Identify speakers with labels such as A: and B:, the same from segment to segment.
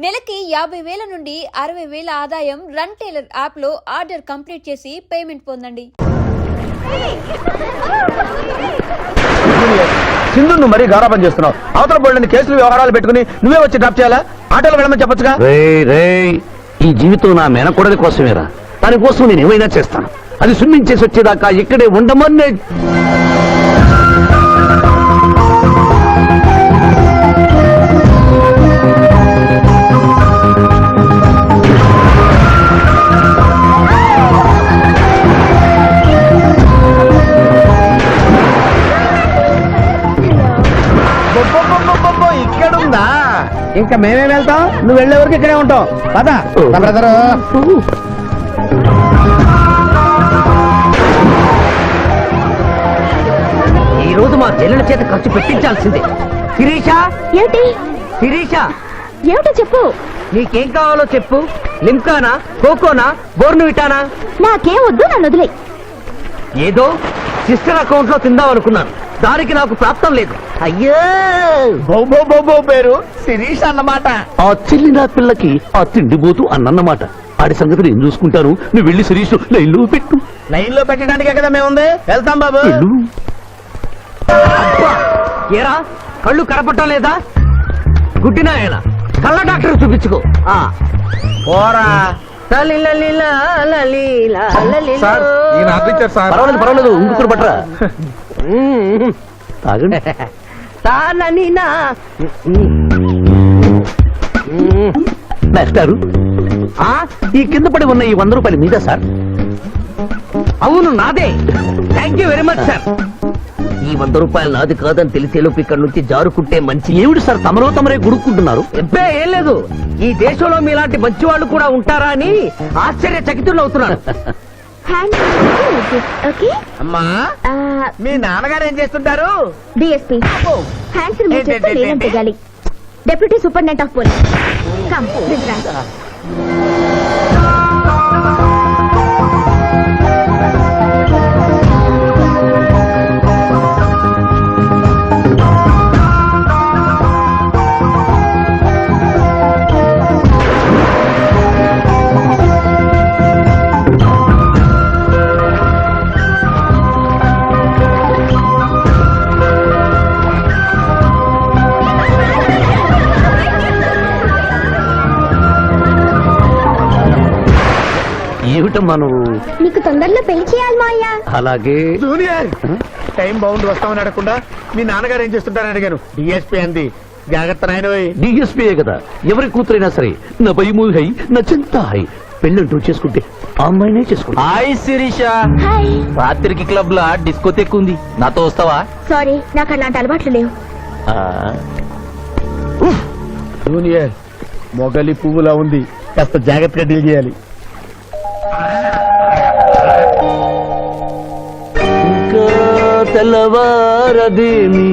A: నెలకి 50,000 నుండి 60,000 ఆదాయం రన్ టైలర్ యాప్ లో ఆర్డర్ కంప్లీట్ చేసి పేమెంట్ పొందండి.
B: సింధు నువ్వు మరీ గారాబం చేస్తున్నావు. అవతల బోల్డని కేసులు వ్యవహారాలు పెట్టుకుని నువ్వే వచ్చి డ్రాప్ చేయాలా? ఆటోలో వెళ్ళమని చెప్పొచ్చుగా.
C: ఈ జీవితం నా మేనకోడలి కోసమేరా, దానికోసం నేను ఏమైనా చేస్తాను. అది స్విమ్మింగ్ చేసి వచ్చేదాకా ఇక్కడే ఉండమని.
B: ఇక్కడుందా? ఇంకా మేమే వెళ్తాం, నువ్వు వెళ్లే వరకు ఇక్కడే ఉంటావు. పదా బ్రదరు.
C: ఈ రోజు మా చెల్లెల చేత ఖర్చు పెట్టించాల్సిందే. శిరీష,
D: ఏంటి
C: శిరీష,
D: ఏమిటో చెప్పు.
C: నీకేం కావాలో చెప్పు. లిమ్కానా, కోకోనా, బోర్నువిటానా?
D: నాకేం వద్దు, నన్ను వదిలే.
C: ఏదో సిస్టర్ అకౌంట్ లో తిందాం అనుకున్నాను, దానికి నాకు ప్రాప్తం లేదు. అయ్యో,
B: బోబో పేరు శిరీష్ అన్నమాట.
C: ఆ చెల్లి నా పిల్లకి ఆ తిండిపోతూ అన్నమాట. ఆడి సంగతి నేను చూసుకుంటాను. నువ్వు వెళ్ళి శిరీష్ లైన్లో పెట్టు.
B: లైన్ లో పెట్టడానికే కదా మేముంది. వెళ్తాం బాబు.
C: ఏరా, కళ్ళు కనపడటం లేదా? గుడ్డినాయన కళ్ళ డాక్టర్ చూపించుకో.
B: పోరా.
C: పర్వాలేదు పర్వాలేదు, ఇంకొకరు పట్టరా. తాగండి. మాస్టారు, ఈ కింద పడి ఉన్న ఈ 100 రూపాయలు మీదా సార్? అవును, నాదే. Thank you very much sir. ఈ 100 రూపాయలు నాది కాదని తెలిసేలోపు ఇక్కడ నుంచి జారుకుంటే మంచి. ఏమిటి సార్ తమరో తమరే గుడుక్కుంటున్నారు? ఎబ్బే ఏం లేదు, ఈ దేశంలో మీలాంటి మంచి వాళ్ళు కూడా ఉంటారా అని ఆశ్చర్యచకితులు అవుతున్నారు.
B: అమ్మా, మీ నాన్నగారు ఏం చేస్తుంటారు?
D: డిఎస్పీ హ్యాండ్స్ రిమూవ్ చేస్తే లేదంటే గాలి. Deputy superintendent of police. Come this rank.
C: ఏమిటమ్మా నువ్వు?
D: నీకు తొందరలో పెళ్లి చేయాలి మాయా.
C: అలాగే.
B: జూనియర్, టైం బాగుండి వస్తామని అడగకుండా మీ నాన్నగారు ఏం చేస్తుంటారని అడిగాను. డిఎస్పీ అంది. జాగ్రత్త నాయన.
C: డిఎస్పీయే కదా, ఎవరి కూతురైనా సరే నా భయము హై, నా చింత హై. పెళ్ళంటూ చేసుకుంటే ఆ అమ్మాయినే చేసుకుంటా.
E: Hi Sirisha,
D: hi.
E: రాత్రికి క్లబ్ లా డిస్కోతెక్ ఉంది, నాతో వస్తావా?
D: సారీ, నాకు అలాంటి అలవాట్లు లేవు.
B: జూనియర్, మొగలి పువ్వులా ఉంది, కాస్త జాగ్రత్తగా డీల్ చేయాలి.
C: ఇంకా తెల్లవారదేమి,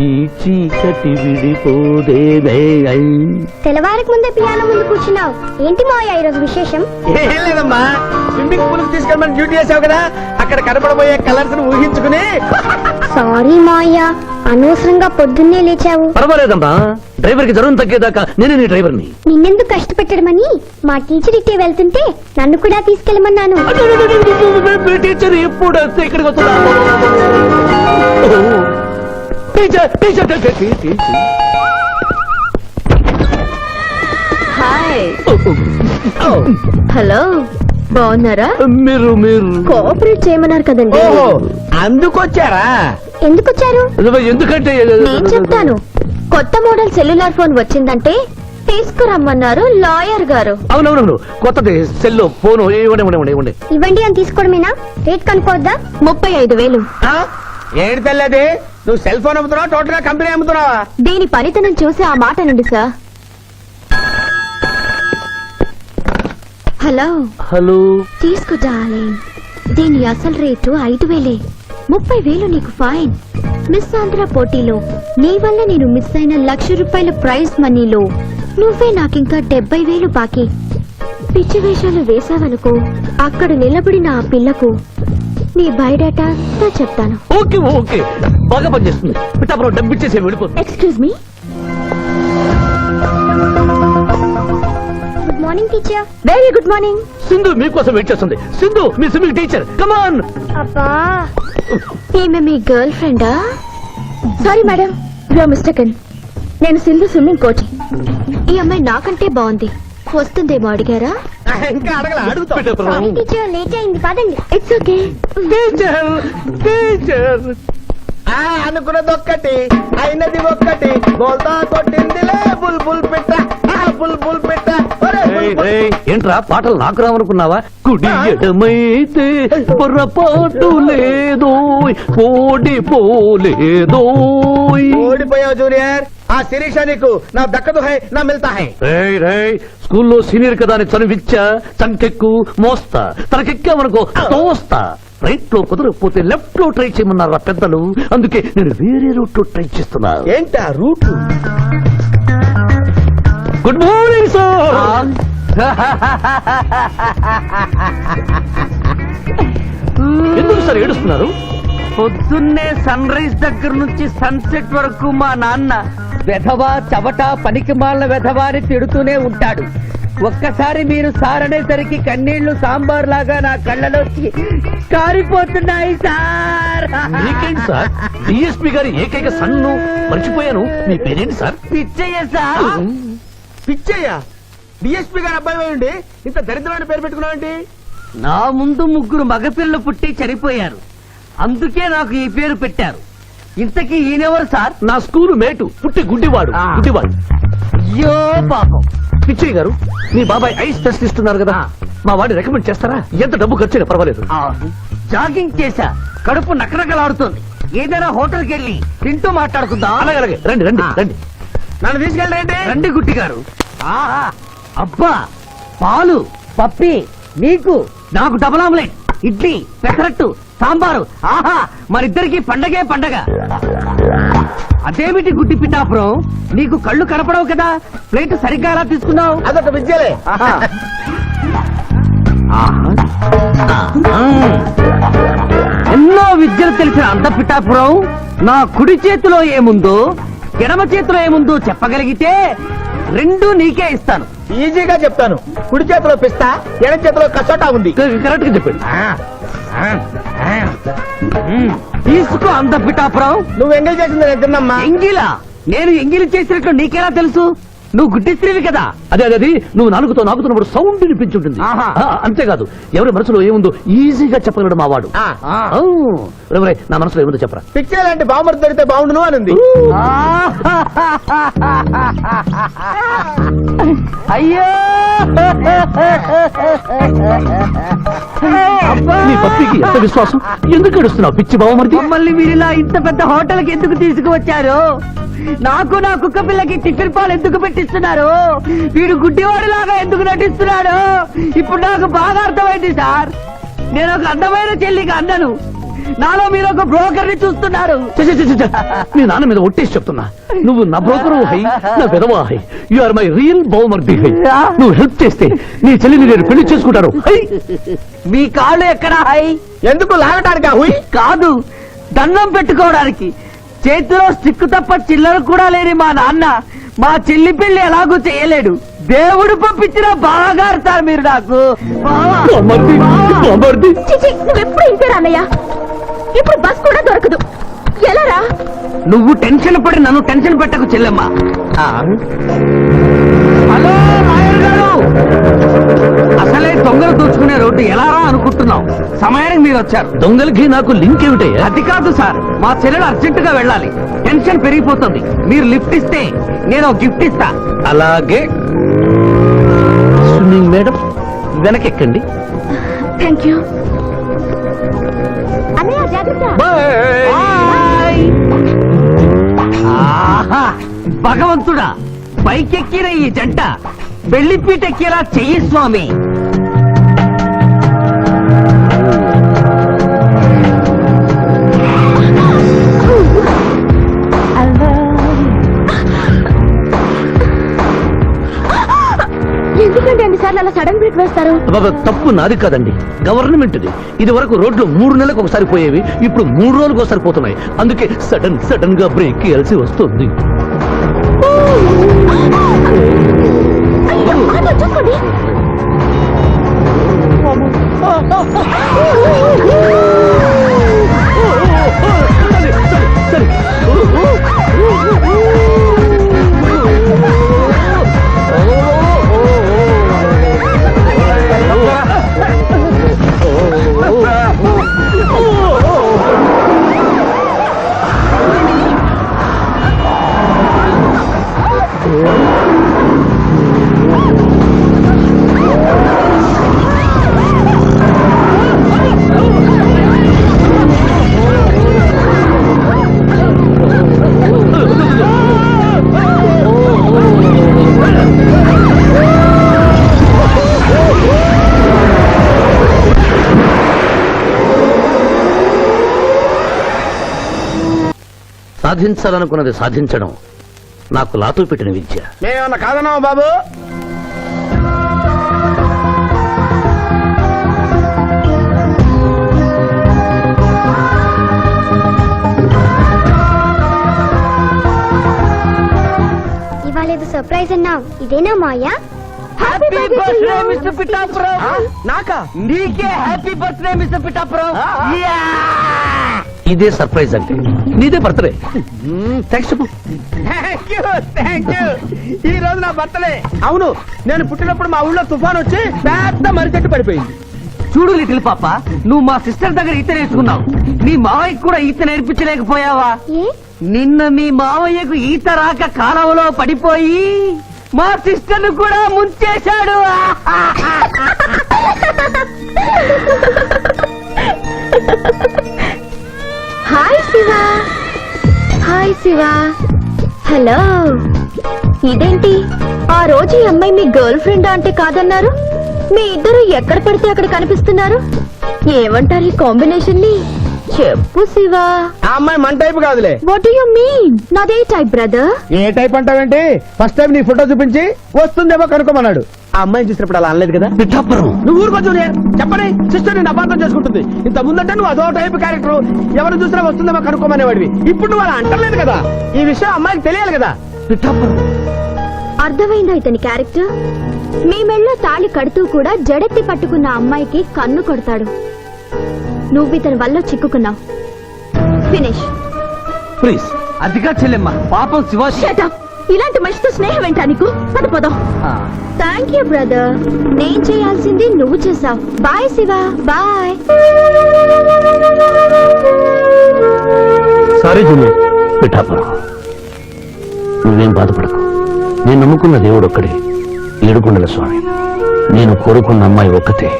C: ఈ చీకటి విడిపోదేమే.
D: తెల్లవారికి ముందే పియానో ముందు కూర్చున్నావు. ఏంటి మాయా ఈరోజు విశేషం?
B: ఏం లేదమ్మా, స్విమ్మింగ్ పూల్ తీసుకెళ్ళమని డ్యూటీ చేసావు కదా, అక్కడ కనపడబోయే కలర్స్ ను ఊహించుకుని.
D: సారీ మాయా, అనవసరంగా పొద్దున్నే లేచావు.
C: పర్వాలేదమ్మా, డ్రైవర్ కి జ్వరం తగ్గేదాకా నేనే నీ డ్రైవర్ని.
D: నిన్నెందుకు కష్టపెట్టడమని మా టీచర్ ఇట్టే వెళ్తుంటే నన్ను కూడా తీసుకెళ్ళమన్నాను.
C: టీచర్ ఎప్పుడు వస్తే ఇక్కడికి వస్తున్నా?
D: హాయ్. హలో, బాగున్నారా?
C: మీరు
D: కోఆపరేట్ చేయమన్నారు కదండి.
B: ఓహో, అందుకొచ్చారా?
D: ఎందుకు వచ్చారు?
C: ఎందుకంటే
D: నేను చెప్తాను. కొత్త మోడల్ సెల్యులార్ ఫోన్ వచ్చిందంటే తీసుకురమ్మన్నారు లాయర్ గారు.
C: అవునవునవును, కొత్తది సెల్లో ఫోను. ఇవ్వండి.
D: ఇవ్వండి అని తీసుకోవడమేనా? రేట్ కనుక్కోవద్దా? 35,000.
B: ఏంటి తెల్లది, నువ్వు సెల్ ఫోన్ అమ్ముతున్నావా, టోటల్ గా కంపెనీ అమ్ముతున్నావా?
D: దీని పనితనం చూసి ఆ మాట నుండి సార్. హలో, తీసుకో డార్లింగ్. దీని అసలు రేటు 5,000. 30,000 నీకు ఫైన్. మిస్ ఆంధ్ర పోటీలో నీ వల్ల నేను మిస్ అయిన ₹1,00,000 ప్రైజ్ మనీలో నువ్వే నాకింకా 70,000 బాకీ. పిచ్చి వేషాలు వేసావనుకో, అక్కడ నిలబడిన ఆ పిల్లకు నీ బయోడేటా చెప్తాను.
C: ఓకే, బాగా పనిచేస్తుంది. పిఠాపురం డబ్బిచ్చేసి వెళ్ళిపో.
D: Excuse me. Teacher very good morning.
C: Sindhu మీకోసం వెయిట్ చేస్తుంది. సింధు మీ స్విమ్మింగ్ టీచర్, కమాన్.
D: అబ్బా ఈమె మీ గర్ల్ ఫ్రెండా? Sorry madam, you are mistaken. నేను సింధు స్విమ్మింగ్ కోచ్. ఈ అమ్మాయి నాకంటే బాగుంది, వస్తుందేమో అడిగారా?
B: ఇంకా అడగల అడుగుతా.
D: టీచర్ లేట్ అయింది పదండి. It's okay.
C: టీచర్ టీచర్
B: అనుకున్నది ఒక్కటి అయినది ఒక్కటి, బోల్తా కొట్టిందిలే బుల్బుల్ పెట్ట, బుల్బుల్ పెట్ట.
C: ఏంట్రా పాటలు నాకు రావనుకున్నావా? కుడి ఎడమైతే పొరపాటు లేదో, ఓడిపోలేదో.
B: ఓడిపోయావు జూనియర్, ఆ శిరీష నీకు నా దక్కదు హై నా మిల్తా హై.
C: స్కూల్లో సీనియర్ కదా అని చనువిచ్చా, చంకెక్కు మోస్తా, తనకెక్కామనుకో తోస్తా. రైట్ లో కుదరకపోతే లెఫ్ట్ లో ట్రై చేయమన్నారు పెద్దలు, అందుకే నేను వేరే రూట్ లో ట్రై చేస్తున్నా.
B: ఏంటా రూట్?
C: Good morning sir. ఎందుకు సార్ ఏడుస్తున్నారు?
E: పొద్దున్నే సన్ రైజ్ దగ్గర నుంచి సన్సెట్ వరకు మా నాన్న వెధవా చవట పనికి మాలిన వెధవా అని తిడుతూనే ఉంటాడు. ఒక్కసారి మీరు సార్ అనేసరికి కన్నీళ్లు సాంబార్ లాగా నా కళ్ళలోకి కారిపోతున్నాయి సార్.
C: మీకేంటి సార్, డిఎస్పీ గారి ఏకైక సన్ను మర్చిపోయాను. మీ పేరేంటి sir?
E: Pichaiah sir.
B: Pichaiah DSP గారి అబ్బాయి ఉండి ఇంత దరిద్రమైన పేరు పెట్టుకున్నావంటి?
E: నా ముందు ముగ్గురు మగపిల్లలు పుట్టి చనిపోయారు, అందుకే నాకు ఈ పేరు పెట్టారు. ఇంతకీ ఈయనెవరు సార్?
C: నా స్కూలు మేటు, పుట్టి గుడ్డివాడు. గుడ్డివాడు.
E: అయ్యో పాపం.
C: పిచ్చయ్య గారు, మీ బాబాయ్ ఐస్ టెస్ట్ ఇస్తున్నారు కదా, మా వాడిని రికమెండ్ చేస్తారా? ఎంత డబ్బు ఖర్చైనా పర్వాలేదు.
E: జాగింగ్ చేశా, కడుపు నకనకలాడుతుంది. ఏదైనా హోటల్కి వెళ్ళి తింటూ మాట్లాడుకుందాం.
C: అలాగే రండి రండి రండి.
B: నన్ను తీసుకెళ్ళండి.
E: రండి గుట్టి గారు. ఆహా, అబ్బా, పాలు పప్పి మీకు, నాకు డబుల్ ఆమ్లెట్, ఇడ్లీ, పెసరట్టు, సాంబారు. ఆహా, మరిద్దరికి పండగే పండగ. అదేమిటి గుడ్డి పిఠాపురం, నీకు కళ్ళు కనపడవు కదా, ప్లేట్ సరిగ్గా ఎలా తీసుకున్నావు?
B: అదొక విద్యలే.
E: ఎన్నో విద్యలు తెలిసిన అంత పిఠాపురం నా కుడి చేతిలో ఏముందో ఎడమ చేతిలో ఏముందో చెప్పగలిగితే రెండు నీకే ఇస్తాను.
B: ఈజీగా చెప్తాను. కుడి చేతిలో పిస్తా, ఎడ చేతిలో కసోటా ఉంది.
C: కరెక్ట్ గా చెప్పండి.
E: తీసుకో అంత పిఠాపురం.
B: నువ్వు ఎంగేజ్ చేసింది నేను తిన్నమ్మా.
E: ఎంగిలా? నేను ఎంగిలి చేసినట్లు నీకెలా తెలుసు? నువ్వు గుడ్డి స్త్రీవి కదా.
C: అదే అది నువ్వు నాలుగుతో నాకుతున్నప్పుడు సౌండ్ వినిపించుంటుంది.
E: ఆహా.
C: అంతేకాదు ఎవరి మనసులో ఏముందో ఈజీగా చెప్పగలడు మా వాడు. నా మనసులో ఏముందో చెప్పరా?
B: పిక్చర్ లాంటి బాంబర్ దొరికితే బాగుండును అని ఉంది.
E: అయ్యో
C: నీ పప్పికి ఎంత విశ్వాసం, ఎందుకు ఏడుస్తున్నావు పిచ్చి బావమరిది?
E: మమ్మల్ని వీరిలా ఇంత పెద్ద హోటల్కి ఎందుకు తీసుకువచ్చారు? నాకు నా కుక్క పిల్లకి టిఫిన్ పాలు ఎందుకు పెట్టిస్తున్నారు? వీడు గుడ్డివాడిలాగా ఎందుకు నటిస్తున్నాడు? ఇప్పుడు నాకు బాగా అర్థమైంది సార్. నేను ఒక అందమైన చెల్లికి అన్నను, నాలో మీరు ఒక బ్రోకర్ ని చూస్తున్నారు.
C: మీ నాన్న మీద ఒట్టేసి చెప్తున్నా, నువ్వు నా బ్రోకరు హై, నా విధవా హై. యు ఆర్ మై రియల్ బహుమర్ది హై. నువ్వు హెల్ప్ చేస్తే నీ చెల్లిని నేను పెళ్లి చేసుకుంటాను.
E: మీ కాళ్ళు ఎక్కడా హై?
B: ఎందుకు లాగటానికి హుయ్?
E: కాదు, దండం పెట్టుకోవడానికి. చేతిలో స్టిక్ తప్ప చిల్లర కూడా లేని మా నాన్న మా చెల్లి పెళ్లి ఎలాగూ చేయలేడు. దేవుడు పంపించిన బాగా ఆడతారు మీరు నాకు.
D: నువ్వెప్పుడు ఇంతేరా అన్నయ్య? ఇప్పుడు బస్ కూడా దొరకదు, ఎలా రా?
E: నువ్వు టెన్షన్ పడి నన్ను టెన్షన్ పెట్టకు చెల్లెమ్మా. హలో లాయర్ గారు, అసలే దొంగలు దోచుకునే రోడ్డు ఎలా రా అనుకుంటున్నావు? సమయానికి మీరు వచ్చారు.
C: దొంగలకి నాకు లింక్ ఏమిటయ్యా?
E: అది కాదు సార్, మా చెల్లెలు అర్జెంట్ గా వెళ్ళాలి, టెన్షన్ పెరిగిపోతుంది. మీరు లిఫ్ట్ ఇస్తే నేను గిఫ్ట్ ఇస్తా.
C: అలాగే స్విమ్మింగ్ మేడం వెనకెక్కండి.
D: థ్యాంక్ యూ అన్నయ్య, జాగ్రత్త.
E: బాయ్. ఆహా, భగవంతుడా, పైకెక్కిన ఈ జంట బెల్లిపీటెక్కేలా చెయ్యి స్వామి.
D: ఎందుకంటే అన్నిసార్లు అలా సడన్ బ్రేక్ వేస్తారు?
C: తప్పు నాది కాదండి, గవర్నమెంట్ ఇది వరకు రోడ్లు 3 నెలలకు ఒకసారి పోయేవి, ఇప్పుడు 3 రోజులకు ఒకసారి పోతున్నాయి. అందుకే సడన్ గా బ్రేక్ వేయాల్సి వస్తుంది.
D: చూసుకోండి.
C: సాధించాలనుకున్నది సాధించడం నాకు లాతూ పెట్టిన విద్య.
B: మేమేమన్నా కాదన్నావా బాబు?
D: ఇవాళ ఏదో సర్ప్రైజ్ అన్నావు, ఇదేనా Maya?
E: Happy birthday mister Pithapuram. నాకా? నీకే హ్యాపీ బర్త్డే మిస్టర్ పిఠాపురం.
C: ఇదే సర్ప్రైజ్ అంటే. నీదే బర్త్డే. థ్యాంక్స్ చెప్పు.
B: Thank you. ఈ రోజు నా బర్త్డే. అవును, నేను పుట్టినప్పుడు మా ఊళ్ళో తుఫాన్ వచ్చి పెద్ద మర్రి చెట్టు పడిపోయింది.
E: చూడు లిటిల్ పాప, నువ్వు మా సిస్టర్ దగ్గర ఈత నేర్చుకున్నావు. నీ మావయ్యకు కూడా ఈత నేర్పించలేకపోయావా?
D: ఏ
E: నిన్న మీ మావయ్యకు ఈత రాక కాలువలో పడిపోయి మా సిస్టర్ కూడా ముంచేశాడు.
D: Hi Shiva. Hi Shiva. Hello. ఇదేంటి ఆ రోజు ఈ అమ్మాయి మీ గర్ల్ ఫ్రెండ్ అంటే కాదన్నారు? మీ ఇద్దరు ఎక్కడ పడితే అక్కడ కనిపిస్తున్నారు. ఏమంటారు ఈ కాంబినేషన్ ని? చెప్పు శివ.
B: ఆ అమ్మాయి మన టైప్ కాదులే.
D: What do you mean? నాదే టైప్ బ్రదర్.
B: ఏ టైప్ అంటావేంటి? ఫస్ట్ టైం నీ ఫోటో చూపించి వస్తుందేమో కనుక్కోమన్నాడు. ఆ అమ్మాయిని చూసినప్పుడు అలా అనలేదు కదా.
C: పిఠాపురం,
B: నువ్వు ఊరుకో జూనియర్. చెప్పని సిస్టర్ నేను అపార్థం చేసుకుంటుంది. ఇంత ముందంటే నువ్వు అదో టైప్ క్యారెక్టర్, ఎవరు చూసినా వస్తుందేమో కనుక్కోమనేవాడివి. ఇప్పుడు నువ్వు అలా అంటలేదు కదా. ఈ విషయం అమ్మాయికి తెలియాలి కదా.
C: పిఠాపురం.
D: అర్థమైందా ఇతని క్యారెక్టర్? మీ మెళ్ళో తాళి కడుతూ కూడా జడెత్తి పట్టుకున్న అమ్మాయికి కన్ను కొడతాడు. నువ్వు ఇతని వల్ల చిక్కుకున్నావు. ఫినిష్.
C: ప్లీజ్.
E: అదిగా చెల్లెమ్మ, పాపం శివాజీ.
D: Shut up. ఇలాంటి మనిషితో స్నేహం ఏంటా నీకు? పదం. Thank you brother. నేను చేయాల్సింది నువ్వు చేసావు. Bye Shiva. Bye.
C: Sorry junior. Pithapuram, నువ్వేం బాధపడకు. నేను నమ్ముకున్న దేవుడు ఒక్కడే, ఏడుకొండల స్వామి. నేను కోరుకున్న అమ్మాయి ఒక్కతే,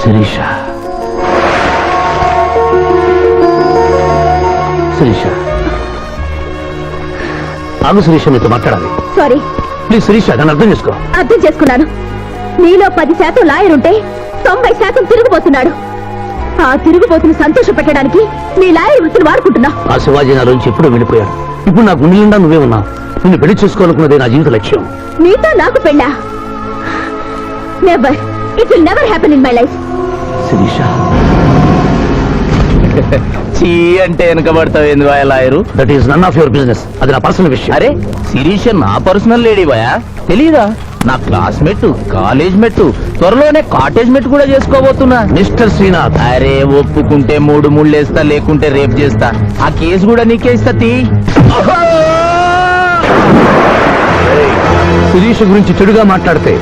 C: శిరీష. శిరీష, ఆగు శిరీష, నీతో మాట్లాడాలి.
D: సారీ.
C: ప్లీజ్ శిరీష, నన్ను అర్థం చేసుకో.
D: అర్థం చేసుకున్నాను. నీలో 10% లాయర్ ఉంటే 90% తిరుగుబోతున్నాడు. ఆ తిరుగుబోతుని సంతోష పెట్టడానికి నీ లాయర్ వృత్తిని వాడుకుంటున్నా.
C: ఆ శివాజీ నాలోంచి ఎప్పుడూ వెళ్ళిపోయాడు. ఇప్పుడు నా గుండె నిండా నువ్వే ఉన్నావు. నిన్ను పెళ్లి చేసుకోవాలనుకున్నదే నా జీవిత లక్ష్యం.
D: నీతో నాకు పెళ్ళా? Never. It will never happen in my life.
C: Sirisha,
F: చీ అంటే వెనకబడతావు ఏంది బాయ్ lawyer?
C: That is none of your business. అది నా పర్సనల్ విషయం.
F: అరే శిరీష నా పర్సనల్ లేడీ బాయా, తెలీదా? నా క్లాస్మేట్, కాలేజ్ మెట్, త్వరలోనే కాటేజ్ మెట్ కూడా చేసుకోబోతున్నా.
C: మిస్టర్ శ్రీనాథ్,
F: అరే ఒప్పుకుంటే 3 ముళ్ళేస్తా, లేకుంటే రేప్ చేస్తా. ఆ కేసు కూడా నీకే ఇస్తా.
C: శిరీష గురించి చెడుగా మాట్లాడితే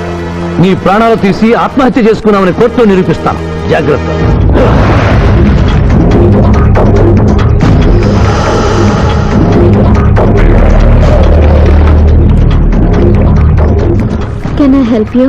C: నీ ప్రాణాలు తీసి ఆత్మహత్య చేసుకున్నామని కోర్టులో నిరూపిస్తాను. జాగ్రత్త.
D: Can I help you?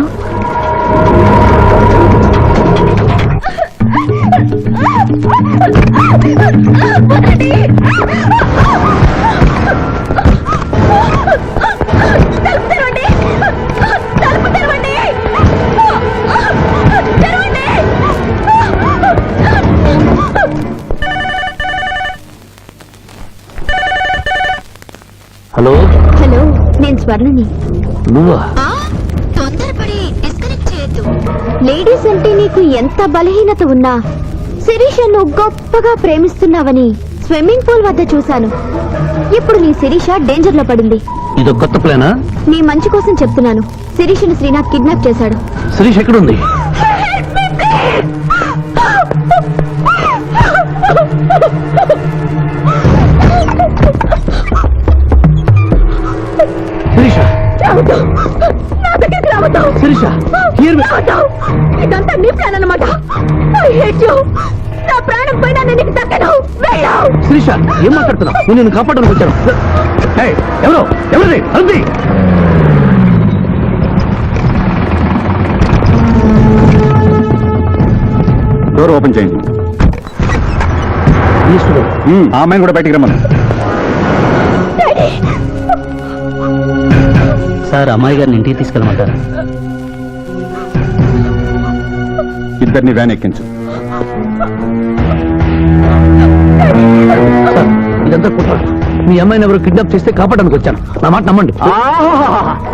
C: Hello.
D: Hello, నేను స్వర్ణని.
C: నువ్వా?
D: తొందరపడి డిస్కనెక్ట్ చేయొద్దు. లేడీస్ అంటే నీకు ఎంత బలహీనత ఉన్నా శిరీష నువ్వు గొప్పగా ప్రేమిస్తున్నావని స్విమ్మింగ్ పూల్ వద్ద చూశాను. ఇప్పుడు నీ శిరీష డేంజర్ లో పడింది.
C: ఇదో కొత్త ప్లానా?
D: నీ మంచి కోసం చెప్తున్నాను. శిరీషను శ్రీనాథ్ కిడ్నాప్ చేశాడు.
C: శిరీష్ ఎక్కడుంది? శిరీష, శిరీష, హియర్ మీ.
D: ఇదంతా నీ ప్లాన్ అన్నమాట. I hate you. నా ప్రాణం పోయినా నేను నీకు దక్కను. వెళ్ళు.
C: శిరీష, ఏం మాట్లాడుతున్నావు? నేను నిన్ను కాపాడడానికి వచ్చాను. ఏయ్, ఎవరు? ఎవరిది? అంది.
G: డోర్ ఓపెన్ చేయండి. ఆ అమ్మాయిని కూడా బయటికి రమ్మను.
C: సార్, అమ్మాయి గారిని ఇంటికి తీసుకెళ్ళమంటారు.
G: ఇద్దరిని వ్యాన్ ఎక్కించు.
C: సార్, ఇదంతా కుట్ర. మీ అమ్మాయిని ఎవరు కిడ్నాప్ చేస్తే కాపాడడానికి వచ్చాను. నా మాట నమ్మండి.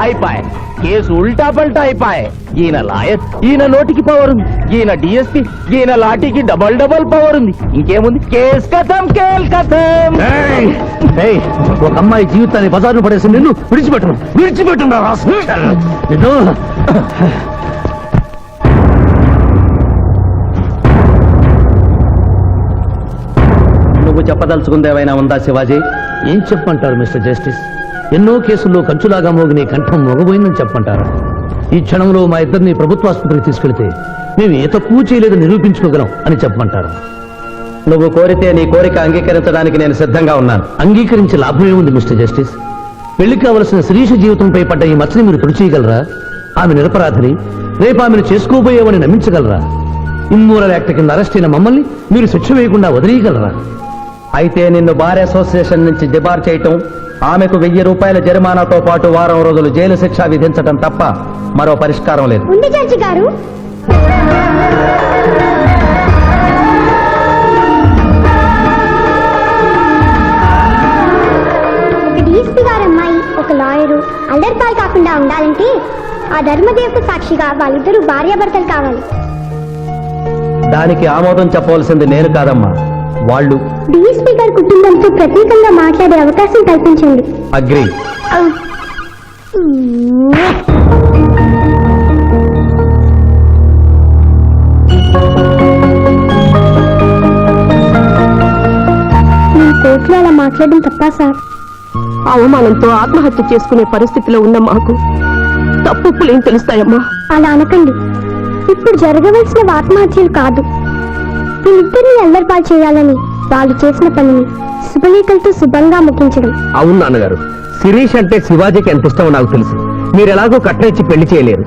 F: అయిపోయి కేసు ఉల్టా పల్టా అయిపోయి. ఈయన లాయర్, ఈయన నోటికి పవర్ ఉంది, ఈయన డిఎస్పీ, ఈయన లాఠీకి డబల్ డబల్ పవర్ ఉంది. ఇంకేముంది, కేసు కథం కేల్ కథం.
C: ఏయ్! ఏయ్! ఒక అమ్మాయి జీవితాన్ని బజార్ను పడేసి నిన్ను విడిచిపెట్టను రా రాస్కల్. నిన్ను
B: నువ్వు చెప్పదలుచుకుంది ఏమైనా ఉందా శివాజీ?
C: ఏం చెప్పంటారు మిస్టర్ జస్టిస్? ఎన్నో కేసుల్లో కంచులాగా మోగిన ఈ కంఠం మొగబోయిందని చెప్పంటారు. ఈ క్షణంలో మా ఇద్దరిని ప్రభుత్వాసుపత్రికి తీసుకెళ్తే మేము ఏ తక్కువ చేయలేదని నిరూపించుకోగలం అని చెప్పమంటారు.
B: నువ్వు కోరితే నీ కోరిక అంగీకరించడానికి నేను సిద్ధంగా ఉన్నాను.
C: అంగీకరించి లాభం ఏముంది మిస్టర్ జస్టిస్? పెళ్లి కావలసిన శిరీష జీవితంపై పడ్డ ఈ మచ్చని మీరు తుడిచేయగలరా? ఆమె నిరపరాధిని, రేపు ఆమెను చేసుకోబోయేవని నమ్మించగలరా? ఇమ్మోరల్ యాక్ట్ కింద అరెస్ట్ అయిన మమ్మల్ని మీరు శిక్ష వేయకుండా వదిలేయగలరా?
B: అయితే నిన్ను బార్ అసోసియేషన్ నుంచి డిబార్ చేయటం, ఆమెకు 1000 రూపాయల జరిమానాతో పాటు వారం రోజులు జైలు శిక్ష విధించటం తప్ప మరో పరిష్కారం లేదు.
D: ఉంది జడ్జి గారు. ఒక డీఎస్పీ గారు అమ్మాయి ఒక లాయరు అల్లరి పాలు కాకుండా ఉండాలంటే ఆ ధర్మదేవకు సాక్షిగా వాళ్ళిద్దరూ భార్యాభర్తలు కావాలి.
B: దానికి ఆమోదం చెప్పవలసింది నేను కాదమ్మా, వాళ్ళు.
D: డీఎస్పీ గారి కుటుంబంతో ప్రత్యేకంగా మాట్లాడే అవకాశం కల్పించండి.
B: అగ్రి.
D: నేను కోర్టులో అలా మాట్లాడడం తప్పా సార్?
E: అవమానంతో ఆత్మహత్య చేసుకునే పరిస్థితిలో ఉన్న మాకు తప్పులేం తెలుస్తాయమ్మా?
D: అలా అనకండి. ఇప్పుడు జరగవలసిన ఆత్మహత్యలు కాదు, వీళ్ళిద్దరిని అల్లరిపాలు చేయాలని వాళ్ళు చేసిన పనిని శుభలేఖలతో శుభంగా ముగించడం.
B: అవును నాన్నగారు, శిరీష్ అంటే శివాజీకి ఎంత ఇష్టమో నాకు తెలుసు. మీరు ఎలాగో కట్టించి పెళ్లి చేయలేరు.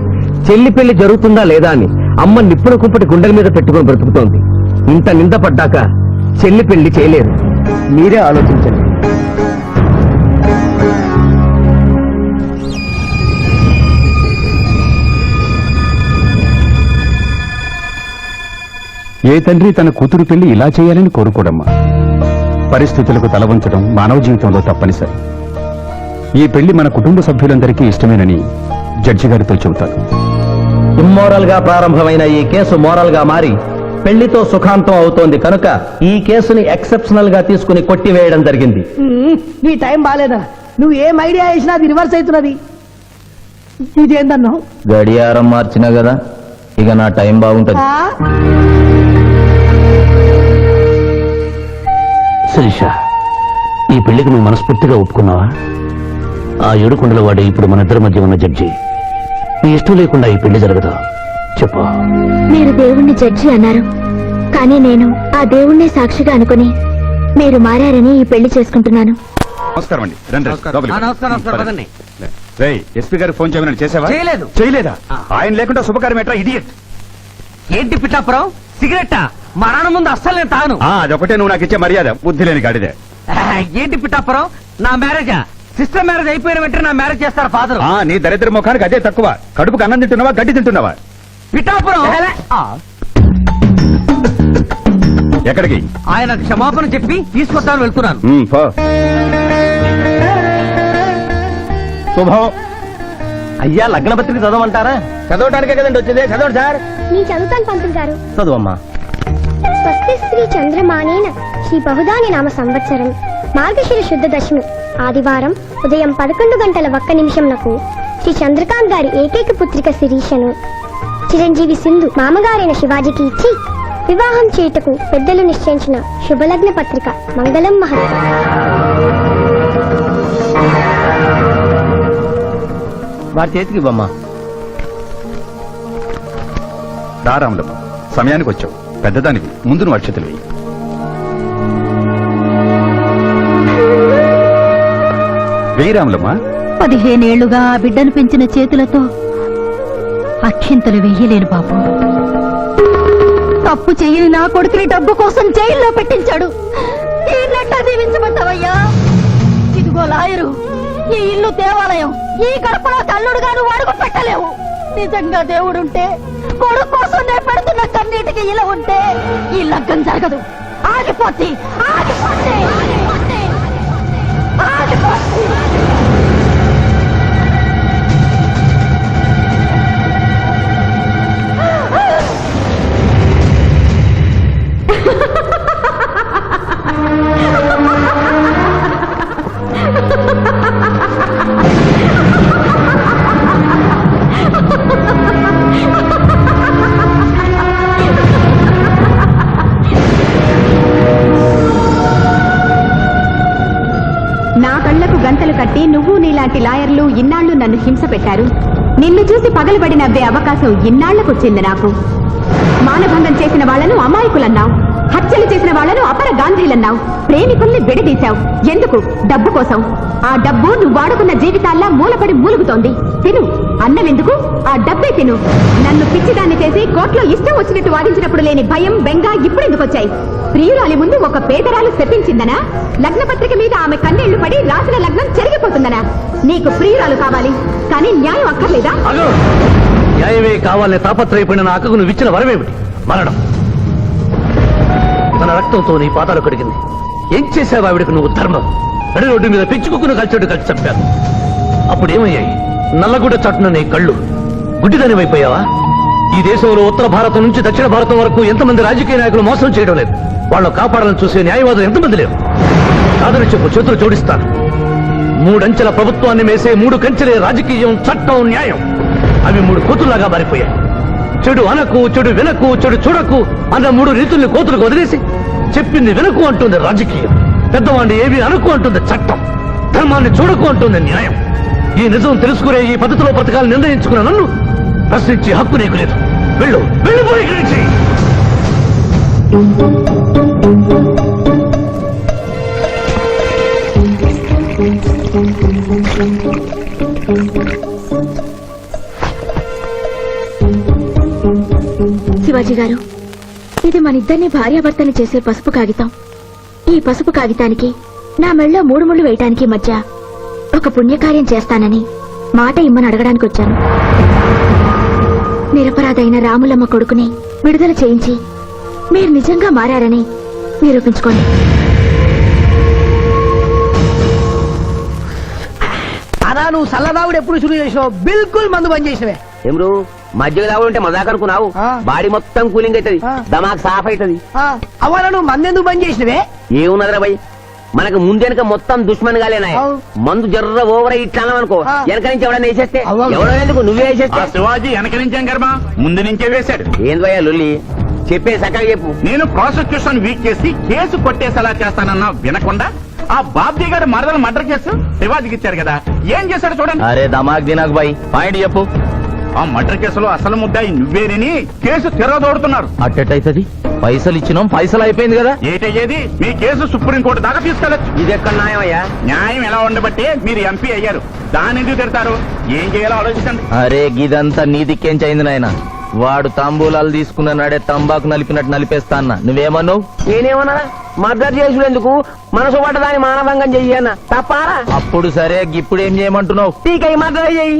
B: చెల్లి పెళ్లి జరుగుతుందా లేదా అని అమ్మ నిప్పుల కుంపటి గుండెల మీద పెట్టుకుని బ్రతుకుతోంది. ఇంత నింద పడ్డాక చెల్లి పెళ్లి చేయలేరు. మీరే ఆలోచించండి.
G: ఏ తండ్రి తన కూతురు పెళ్లి ఇలా చేయాలని కోరుకోడమ్మా. పరిస్థితులకు తల వంచడం మానవ జీవితంలో తప్పనిసరి. ఈ పెళ్లి మన కుటుంబ సభ్యులందరికీ ఇష్టమేనని జడ్జి గారితో చెబుతాను.
B: ఇమ్మోరల్ గా ప్రారంభమైన ఈ కేసు మోరల్ గా మారి పెళ్లితో సుఖాంతం అవుతోంది కనుక ఈ కేసుని ఎక్సెప్షనల్ గా తీసుకుని కొట్టివేయడం జరిగింది.
E: నీ టైం బాలేదా? నువ్వు ఏం ఐడియా వేసినా అది రివర్స్ అవుతున్నది. ఇదేందన్నావు?
F: గడియారం మార్చినా కదా, ఇక నా టైం బాగుంటది.
C: శిరీష, ఈ పెళ్లికి నువ్వు మనస్ఫూర్తిగా ఒప్పుకున్నావా? ఆ ఏడుకొండల వాడే ఇప్పుడు మన ఇద్దరి మధ్య ఉన్న జడ్జి. నీ ఇష్టం లేకుండా ఈ పెళ్లి జరగదు. చెప్పు.
D: మీరు దేవుణ్ణి జడ్జి అన్నారు, కానీ నేను ఆ దేవుణ్ణే సాక్షిగా అనుకుని మీరు మారారని ఈ పెళ్లి చేసుకుంటున్నాను.
G: నమస్కారం అండి. రండి, లోపలికి. రేయ్, ఎస్పీ గారు ఫోన్ చేయమని చేసావా?
E: చేయలేదు.
G: చేయలేదా? ఆయన లేకుండా శుభకార్యం ఎట్లా? ఇడియట్.
E: ఏంటి పిఠాపురం, సిగరెట్టా? మా నాన్న ముందు అస్సలు నేను తాను.
G: అదొకటే నువ్వు నాకు ఇచ్చే మర్యాద. బుద్ధి లేని గాడిదే.
E: ఏంటి పిఠాపురం, నా మ్యారేజా? సిస్టర్ మ్యారేజ్ అయిపోయిన వెంటనే నా మ్యారేజ్ చేస్తారు ఫాదర్.
G: నీ దరిద్ర ముఖానికి అదే తక్కువ. కడుపుకు అన్నం తింటున్నావా, గడ్డి తింటున్నావా?
E: పిఠాపురం
G: ఎక్కడికి?
E: ఆయన క్షమాపణ చెప్పి తీసుకొద్దామని వెళ్తున్నాను.
G: పో. శుభం.
B: అయ్యా, లగ్న పత్రిక చదవమంటారా? చదవటానికే కదండి వచ్చింది. చదవండి సార్.
D: నీ చదువుతాను పంతులు గారు.
B: చదువమ్మా.
D: స్వస్తి శ్రీ చంద్రమానేన శ్రీ బహుదాని నామ సంవత్సరం మార్గశిర శుద్ధ దశమి ఆదివారం ఉదయం 11:01 శ్రీ చంద్రకాంత్ గారి ఏకైక పుత్రిక శిరీషను చిరంజీవి సింధు మామగారైన శివాజీకి ఇచ్చి వివాహం చేయుటకు పెద్దలు నిశ్చయించిన శుభలగ్న పత్రిక. మంగళం మహత్.
B: వారి చేతికి ఇవ్వమ్మా.
G: రారాములమ్మ, సమయానికి వచ్చావు. పెద్దదానికి ముందు నువ్వు అక్షతలు వేయి. వేయి రాములమ్మ.
H: 15 ఏళ్లుగా ఆ బిడ్డను పెంచిన చేతులతో అక్షింతలు వెయ్యలేను బాబు. తప్పు చేయని నా కొడుకుని డబ్బు కోసం జైల్లో పెట్టించాడు. ఈయనెట్లా దీవించమంటావయ్యా? ఇదిగో లాయరు, ఈ ఇల్లు దేవాలయం. ఈ గడపలో తల్లుడుగా నువ్వు అడుగు పెట్టలేవు. నిజంగా దేవుడుంటే కొడుకు కోసం నేను పెడుతున్న కన్నీటికి ఇలా ఉంటే ఈ లగ్గం జరగదు. ఆగిపోతే ఆగిపోతే నా కళ్లకు గంతలు కట్టి నువ్వు నీలాంటి లాయర్లు ఇన్నాళ్లు నన్ను హింస పెట్టారు. నిన్ను చూసి పగలబడి నవ్వే అవకాశం ఇన్నాళ్లకొచ్చింది నాకు. మానభంగం చేసిన వాళ్లను అమాయకులన్నావు, హత్యలు చేసిన వాళ్లను అపర గాంధీలన్నావు, ప్రేమికుల్ని విడదీశావు. ఎందుకు? డబ్బు కోసం. ఆ డబ్బు నువ్వు వాడుకున్న జీవితాల్లా మూలపడి మూలుగుతోంది. తిను, అన్నమెందుకు? ఆ డబ్బే తిను. నన్ను పిచ్చిదాన్ని చేసి కోర్టులో ఇష్టం వచ్చినట్టు వాదించినప్పుడు లేని భయం, బెంగ ఇప్పుడెందుకు వచ్చాయి? ప్రియురాలి ముందు ఒక పేదరాలు శపించిందనా? లగ్నపత్రిక మీద ఆమె కన్నీళ్లు పడి రాసిన లగ్నం చెరిగిపోతుందనా? నీకు ప్రియురాలు కావాలి, కానీ న్యాయం అక్కర్లేదా?
B: న్యాయమే కావాలని తాపత్రయపడిన నా అక్కకు నువ్వు ఇచ్చిన వరమేమిటి? మరణం. తన రక్తంతో నీ పాదాలు కడిగింది. ఏం చేశావు ఆవిడకు నువ్వు? ధర్మం. నడి రోడ్డు మీద పెంచుకుని కలిచెట్టు కలిసి చంపాను. అప్పుడేమయ్యాయి? నల్లగుడ్డ చాటున నీ కళ్ళు. గుడ్డిదానివైపోయావా? ఈ దేశంలో ఉత్తర భారతం నుంచి దక్షిణ భారతం వరకు ఎంతమంది రాజకీయ నాయకులు మోసం చేయడం లేదు. వాళ్ళు కాపాడాలని చూసే న్యాయవాదులు ఎంతమంది లేరు? కాదని చెప్పు, చేతులు జోడిస్తాను. 3 అంచెల ప్రభుత్వాన్ని మేసే 3 కంచెలే రాజకీయం, చట్టం, న్యాయం. అవి 3 కోతుల్లాగా మారిపోయాయి. చెడు అనకు, చెడు వినకు, చెడు చూడకు అన్న 3 రీతుల్ని కోతులకు వదిలేసి చెప్పింది వినకు అంటుంది రాజకీయం. పెద్దవాడిని ఏవి అనుకు అంటుంది చట్టం. ధర్మాన్ని చూడకు అంటుంది న్యాయం. ఈ నిజం తెలుసుకునే ఈ పద్ధతిలో బ్రతకాలను నిర్ణయించుకున్న నన్ను ప్రశ్నించే హక్కు నీకు లేదు. వెళ్ళు, వెళ్ళిపోయి ఇక్కడి నుంచి.
D: శివాజీ గారు, ఇది మనిద్దరిని భార్యాభర్తలు చేసే పసుపు కాగితం. ఈ పసుపు కాగితానికి నా మెళ్ళో 3 ముళ్ళు వేయటానికి మధ్య ఒక పుణ్యకార్యం చేస్తానని మాట ఇమ్మని అడగడానికి వచ్చాను. నిరపరాధైన రాములమ్మ కొడుకుని విడుదల చేయించి మీరు నిజంగా మారారని నిరూపించుకోండి.
E: అనా నువ్వు సల్లదావుడు ఎప్పుడు శురు చేసావు? బిల్కుల్ మందు బంద్ చేసినవే.
C: ఏమ్రు మధ్యలో తాగుడు ఉంటే మజాక్ అనుకున్నావు?
E: ఆ.
C: బాడీ మొత్తం కూలింగ్ అవుతుంది, దమాక్ సాఫ్ అవుతుంది.
E: అవ్వాలా నువ్వు మందు ఎందుకు బంద్ చేసినవే?
C: ఏమున్నదిరా భయ్, మనకు ముందెనక మొత్తం దుష్మన్ గాలేనా?
E: అవు.
C: మందు జర్ర ఓవర్ ఇట్లా అనుకో,
E: ఆ.
C: వెనక నుంచి ఎవడన్నా వేసేస్తే
E: అవ్వ.
C: ఎవడో ఎందుకు నువ్వే వేసేస్తే
F: శివాజీ వెనక నుంచాం కర్మ, ముందు నుంచే వేశాడు.
C: ఏంది భయ్యా లొల్లి? చెప్పే సక్కగా చెప్పు.
F: నేను ప్రాసిక్యూషన్ వీక్ చేసి కేసు కొట్టేసేలా చేస్తానన్నా వినకుండా ఆ బాబ్జీ గారి మరదలు మర్డర్ కేసు శివాజీకి ఇచ్చారు కదా, ఏం చేశాడు చూడండి.
B: అరే దమాక్ దినాక్ బాయ్, పాయింట్ చెప్పు.
F: ఆ మర్డర్ కేసులో అసలు ముద్దాయి నువ్వేనని కేసు తిరగదోడుతున్నారు.
B: అట్టయితది పైసలు ఇచ్చినాం, పైసలు అయిపోయింది కదా.
F: ఏటయ్యేది, మీ కేసు సుప్రీంకోర్టు దాకా తీసుకెళ్లొచ్చు.
C: ఇది ఎక్కడ న్యాయమయ్యా?
F: న్యాయం ఎలా ఉండబట్టే మీరు ఎంపీ అయ్యారు. దాన్ని ఎందుకు తిడతారు? ఏం చేయాలో ఆలోచించండి.
B: అరే గిదంతా నీ దిక్కేంచైంది నాయన. వాడు తాంబూలాలు తీసుకున్న నాడే తంబాకు నలిపినట్టు నలిపేస్తా అన్న. నువ్వేమన్నావు?
C: నేనేమన్నా మర్డర్ చేసుడెందుకు, మనసు పడ్డదాన్ని మానభంగం చెయ్యన్న తప్పారా?
B: అప్పుడు సరే, ఇప్పుడేం చేయమంటున్నావు?
C: టీకై మర్డర్ చెయ్యి.